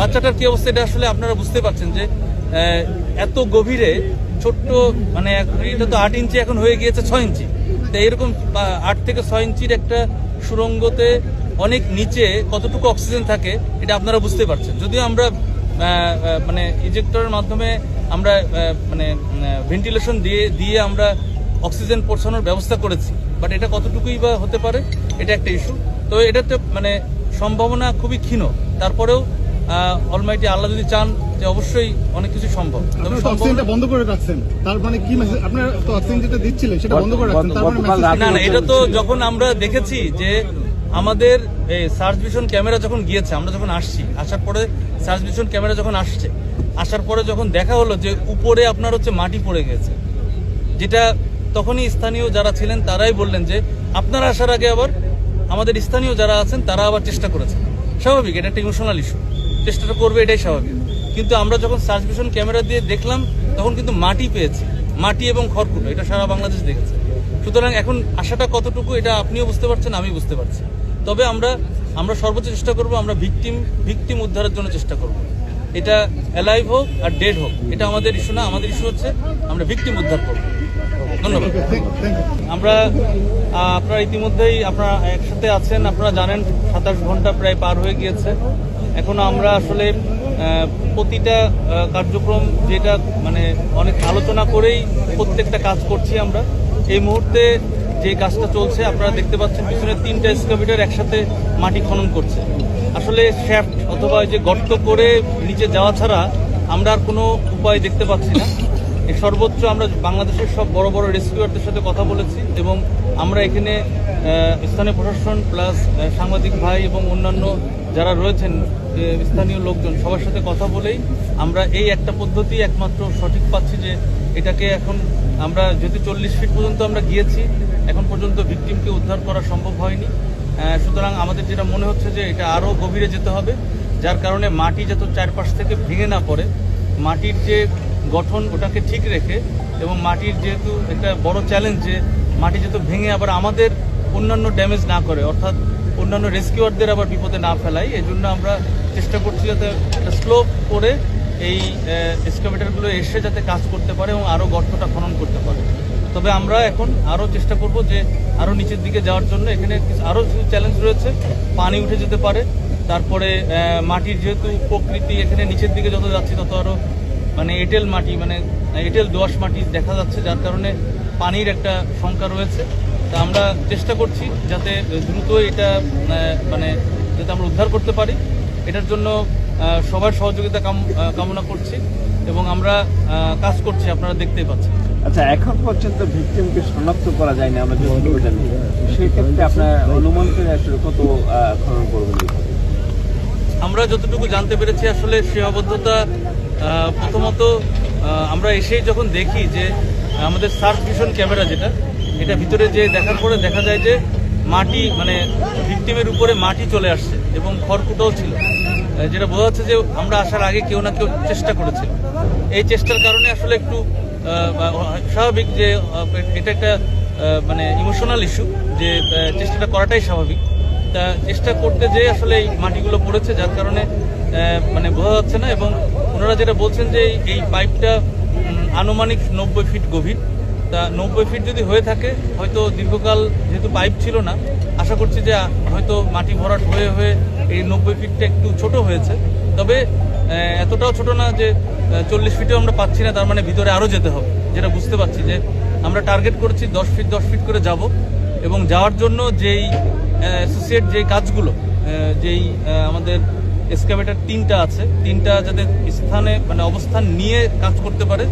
বাচ্চাটার কি অবস্থা এটা আসলে আপনারা বুঝতে পারছেন যে এত গভীরে ছোট্ট মানে এটা তো 8 ইঞ্চি এখন হয়ে গিয়েছে 6 ইঞ্চি, তো এরকম 8 থেকে 6 ইঞ্চির একটা সুড়ঙ্গতে অনেক নিচে কতটুকু অক্সিজেন থাকে এটা আপনারা বুঝতে পারছেন। যদিও আমরা মানে ইজেক্টরের মাধ্যমে আমরা মানে ভেন্টিলেশন দিয়ে আমরা অক্সিজেন পৌঁছানোর ব্যবস্থা করেছি, বাট এটা কতটুকুই বা হতে পারে এটা একটা ইস্যু। তো এটাতে মানে সম্ভাবনা খুবই ক্ষীণ, তারপরেও অলমাইটি আল্লাহ যদি চান যে অবশ্যই অনেক কিছু সম্ভব। বন্ধ করে রাখছেন তার মানে কি মেসেজ? আপনারা তো অক্সিজেন যেটা দিচ্ছিলেন সেটা বন্ধ করে রাখছেন, তার মানে না, এটা তো যখন আমরা দেখেছি যে আমাদের এই সার্চ ভিশন ক্যামেরা যখন গিয়েছে, আমরা যখন আসার পরে সার্চ ভিশন ক্যামেরা যখন আসার পরে যখন দেখা হলো যে উপরে আপনার হচ্ছে মাটি পড়ে গেছে, যেটা তখনই স্থানীয় যারা ছিলেন তারাই বললেন যে আপনারা আসার আগে আবার আমাদের স্থানীয় যারা আছেন তারা আবার চেষ্টা করেছেন। স্বাভাবিক, এটা একটা ইমোশনাল ইস্যু, চেষ্টাটা করবে এটাই স্বাভাবিক। কিন্তু আমরা যখন সার্চ ভিশন ক্যামেরা দিয়ে দেখলাম তখন কিন্তু মাটি পেয়েছি, মাটি এবং খড়কুটো, এটা সারা বাংলাদেশ দেখেছে। সুতরাং এখন আশাটা কতটুকু এটা আপনিও বুঝতে পারছেন, আমি বুঝতে পারছি। তবে আমরা সর্বোচ্চ চেষ্টা করব, আমরা ভিকটিম উদ্ধারের জন্য চেষ্টা করব। এটা অ্যালাইভ হোক আর ডেড হোক এটা আমাদের ইস্যু না, আমাদের ইস্যু হচ্ছে আমরা ভিকটিম উদ্ধার করব। ধন্যবাদ। আপনারা ইতিমধ্যেই আপনারা একসাথে আছেন, আপনারা জানেন 27 ঘন্টা প্রায় পার হয়ে গিয়েছে। এখনো আমরা আসলে প্রতিটা কার্যক্রম যেটা মানে অনেক আলোচনা করেই প্রত্যেকটা কাজ করছি। আমরা এই মুহূর্তে যে কাজটা চলছে আপনারা দেখতে পাচ্ছেন পিছনে 3টা এক্সকাভেটর একসাথে মাটি খনন করছে। আসলে শ্যাফট অথবা যে গর্ত করে নিচে যাওয়া ছাড়া আমরা আর কোনো উপায় দেখতে পাচ্ছি না। সর্বোচ্চ আমরা বাংলাদেশের সব বড় বড় রেস্কিউয়ারদের সাথে কথা বলেছি এবং আমরা এখানে স্থানীয় প্রশাসন প্লাস সাংবাদিক ভাই এবং অন্যান্য যারা রয়েছেন স্থানীয় লোকজন সবার সাথে কথা বলেই আমরা এই একটা পদ্ধতি একমাত্র সঠিক পাচ্ছি যে এটাকে এখন আমরা যেহেতু 40 ফিট পর্যন্ত আমরা গিয়েছি, এখন পর্যন্ত ভিকটিমকে উদ্ধার করা সম্ভব হয়নি। সুতরাং আমাদের যেটা মনে হচ্ছে যে এটা আরও গভীরে যেতে হবে, যার কারণে মাটি যাতে চারপাশ থেকে ভেঙে না পড়ে, মাটির যে গঠন ওটাকে ঠিক রেখে এবং মাটির যেহেতু একটা বড় চ্যালেঞ্জ যে মাটি যেহেতু ভেঙে আবার আমাদের অন্যান্য ড্যামেজ না করে, অর্থাৎ অন্যান্য রেস্কিউয়ারদের আবার বিপদে না ফেলাই, এই জন্য আমরা চেষ্টা করছি যাতে একটা স্লোপ করে এই এক্সকাভেটরগুলো এসে যাতে কাজ করতে পারে এবং আরও গর্তটা খনন করতে পারে। তবে আমরা এখন আরও চেষ্টা করব যে আরও নিচের দিকে যাওয়ার জন্য। এখানে আরও কিছু চ্যালেঞ্জ রয়েছে, পানি উঠে যেতে পারে, তারপরে মাটির যেহেতু প্রকৃতি এখানে নিচের দিকে যত যাচ্ছি তত আরও মানে এঁটেল মাটি মানে এঁটেল দোআঁশ মাটি দেখা যাচ্ছে, যার কারণে পানির একটা শঙ্কা রয়েছে। তা আমরা চেষ্টা করছি যাতে দ্রুত এটা মানে যাতে আমরা উদ্ধার করতে পারি, এটার জন্য সবার সহযোগিতা কামনা করছি এবং আমরা কাজ করছি, আপনারা দেখতেই পাচ্ছেন। আচ্ছা, এখন পর্যন্ত ভিকটিমকে শনাক্ত করা যায়নি, আমরা যতটুকু জানি, সেই ক্ষেত্রে আপনার অনুমান করে আসলে কত খনন করবেন? আমরা যতটুকু জানতে পেরেছি আসলে সীমাবদ্ধতা প্রথমত আমরা এসেই যখন দেখি যে আমাদের সার্চ ভিশন ক্যামেরা যেটা এটা ভিতরে যে দেখার পরে দেখা যায় যে মাটি মানে ভিকটিমের উপরে মাটি চলে আসছে এবং খড়কুটোও ছিল, যেটা বোঝা যাচ্ছে যে আমরা আসার আগে কেউ না কেউ চেষ্টা করেছে। এই চেষ্টার কারণে আসলে একটু স্বাভাবিক যে এটা একটা মানে ইমোশনাল ইস্যু, যে চেষ্টাটা করাটাই স্বাভাবিক। তা চেষ্টা করতে যেয়ে আসলে এই মাটিগুলো পড়েছে, যার কারণে মানে বোঝা যাচ্ছে না। এবং ওনারা যেটা বলছেন যে এই পাইপটা আনুমানিক 90 ফিট গভীর, তা 90 ফিট যদি হয়ে থাকে হয়তো দীর্ঘকাল যেহেতু পাইপ ছিল না, আশা করছি যে হয়তো মাটি ভরাট হয়ে হয়ে এই 90 ফিটটা একটু ছোট হয়েছে। তবে এতটাও ছোট না যে 40 ফিটেও আমরা পাচ্ছি না, তার মানে ভিতরে আরও যেতে হবে, যেটা বুঝতে পারছি যে আমরা টার্গেট করেছি 10 ফিট করে যাব। এবং যাওয়ার জন্য যেই অ্যাসোসিয়েট যেই কাজগুলো যেই আমাদের এক্সকাভেটর 3টা আছে, 3টা যাতে স্থানে মানে অবস্থান নিয়ে কাজ করতে পারে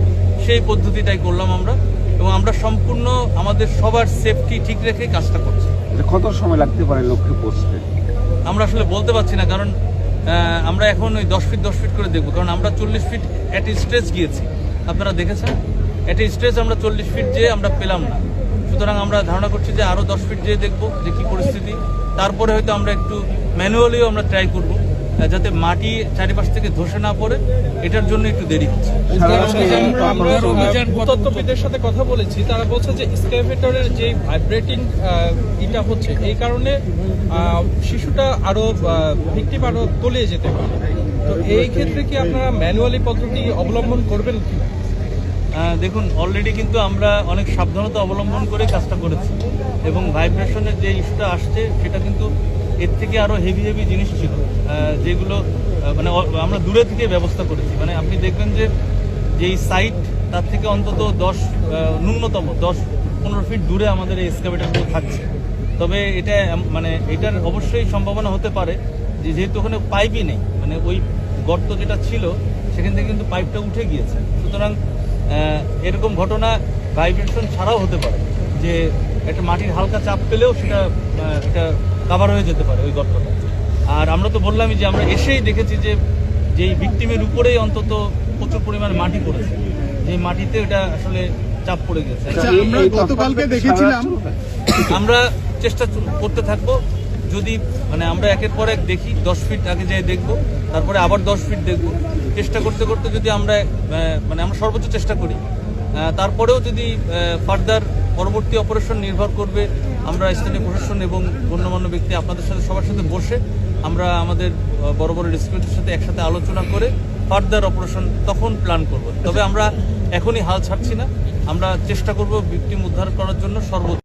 সেই পদ্ধতিটাই করলাম আমরা। এবং আমরা সম্পূর্ণ আমাদের সবার সেফটি ঠিক রেখে কাজটা করছি। কত সময় লাগতে পারে লক্ষ্যে পৌঁছতে আমরা আসলে বলতে পারছি না, কারণ আমরা এখন ওই 10 ফিট করে দেখবো, কারণ আমরা 40 ফিট অ্যাট স্ট্রেচ গিয়েছি, আপনারা দেখেছেন অ্যাট স্ট্রেচ আমরা 40 ফিট যেয়ে আমরা পেলাম না। সুতরাং আমরা ধারণা করছি যে আরও 10 ফিট যেয়ে দেখবো যে কী পরিস্থিতি, তারপরে হয়তো আমরা একটু ম্যানুয়ালিও আমরা ট্রাই করব যাতে মাটি চারিপাশ থেকে ধসে না পড়ে, এটার জন্য একটু দেরি হচ্ছে। আমরা ভূতত্ত্ববিদের সাথে কথা বলেছি, তারা বলছে যে এক্সকাভেটরের যে ভাইব্রেটিং এটা হচ্ছে এই কারণে শিশুটা আরো ভিকটিম আরো তলিয়ে যেতে পারে। তো এই ক্ষেত্রে কি আপনারা ম্যানুয়ালি পদ্ধতি অবলম্বন করবেন কিনা? দেখুন, অলরেডি কিন্তু আমরা অনেক সাবধানতা অবলম্বন করে কাজটা করেছি, এবং ভাইব্রেশনের যে ইস্যুটা আসছে সেটা কিন্তু এর থেকে আরো হেভি জিনিস ছিল, যেগুলো মানে আমরা দূরে থেকে ব্যবস্থা করেছি। মানে আপনি দেখবেন যে যেই সাইট তার থেকে অন্তত ন্যূনতম 10-15 ফিট দূরে আমাদের এই এক্সকাভেটরগুলো থাকছে। তবে এটা মানে এটার অবশ্যই সম্ভাবনা হতে পারে যে যেহেতু ওখানে পাইপই নেই, মানে ওই গর্ত যেটা ছিল সেখান থেকে কিন্তু পাইপটা উঠে গিয়েছে। সুতরাং এরকম ঘটনা ভাইব্রেশন ছাড়াও হতে পারে, যে একটা মাটির হালকা চাপ পেলেও সেটা কাভার হয়ে যেতে পারে ওই গর্তটা। আর আমরা তো বললামই যে আমরা এসেই দেখেছি যে যেই ভিকটিমের উপরেই অন্তত প্রচুর পরিমাণ মাটি পড়েছে, যেই মাটিতে এটা আসলে চাপ পড়ে গেছে। আচ্ছা, আমরা গতকালকে দেখেছিলাম, আমরা চেষ্টা করতে থাকবো, যদি মানে আমরা একের পর এক দেখি, 10 ফিট আগে যাই দেখবো, তারপরে আবার 10 ফিট দেখবো, চেষ্টা করতে করতে যদি আমরা মানে আমরা সর্বোচ্চ চেষ্টা করি, তারপরেও যদি ফার্দার পরবর্তী অপারেশন নির্ভর করবে, আমরা স্থানীয় প্রশাসন এবং গণ্যমান্য ব্যক্তি আপনাদের সাথে সবার সাথে বসে আমরা আমাদের বড় বড় ডিস্ট্রিবিউটরের সাথে একসাথে আলোচনা করে ফার্দার অপারেশন তখন প্ল্যান করব। তবে আমরা এখনই হাল ছাড়ছি না, আমরা চেষ্টা করব ভিকটিম উদ্ধার করার জন্য সর্বোচ্চ।